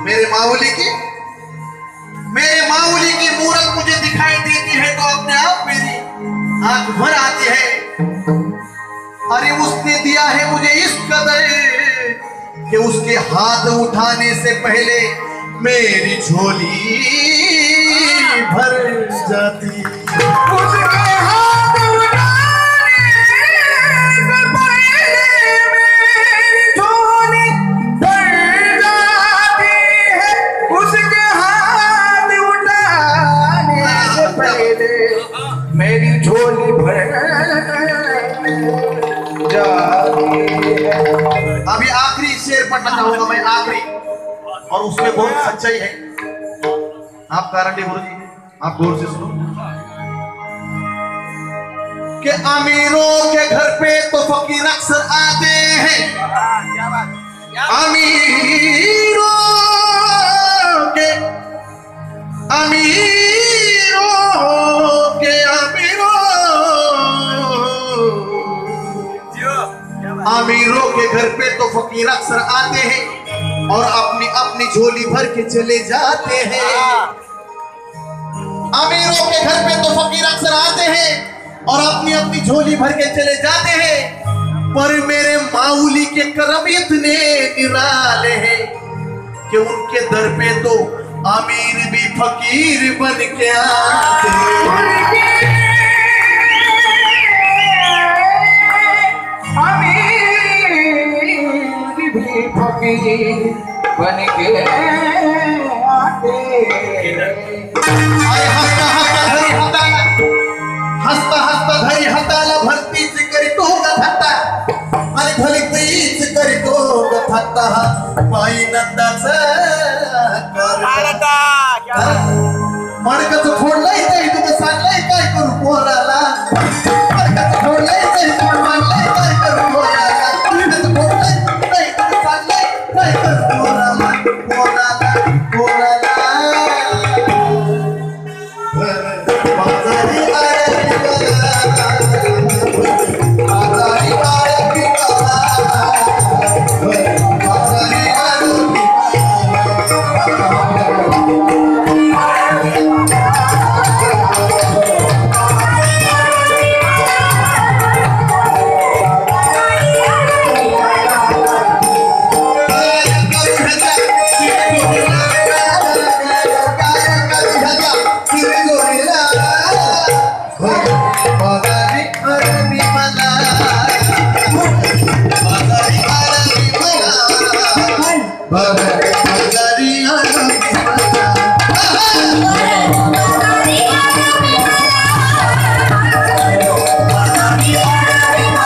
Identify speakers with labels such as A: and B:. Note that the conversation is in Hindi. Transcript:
A: मेरे माऊली की मूरत मुझे दिखाई देती है तो अपने आप मेरी आंख भर आती है। अरे उसने दिया है मुझे इस कदर कि उसके हाथ उठाने से पहले मेरी झोली भर जाती।
B: उसके हाथ उठाने से पहले मेरी झोली भर जाती है। उसके हाथ उठाने से पहले मेरी झोली भर जाती है।
A: अभी आखिरी शेर पढ़ना चाहूंगा मैं, आखिरी, और उसमें बहुत सच्चाई है। आप कारण गुरु जी, आप गौर से सुनो कि अमीरों के घर पे तो फकीर अक्सर आते हैं। अमीरों के अमीरों के घर पे तो फकीर अक्सर आते हैं और अपनी अपनी झोली भर के चले जाते हैं। अमीरों के घर पे तो फकीर अक्सर आते हैं और अपनी अपनी झोली भर के चले जाते हैं, पर मेरे माऊली के करम इतने निराले हैं कि उनके दर पे तो अमीर भी फकीर बन के आते हैं।
B: फकीर बन के आते।
A: हसता हसता धरी हाताला भरतीच करीतो गथाता, आणि भरतीच करीतो गथाता पायी नंदाचा मडकच फोडलंय तरी तुझं सांगलंय काय करू पोराला। मडकच फोडलंय तरी तुझं सांगलंय काय करू पोराला। मडकच फोडलंय तरी तुझं सांगलंय काय करू पोराला, पोराला, पोराला।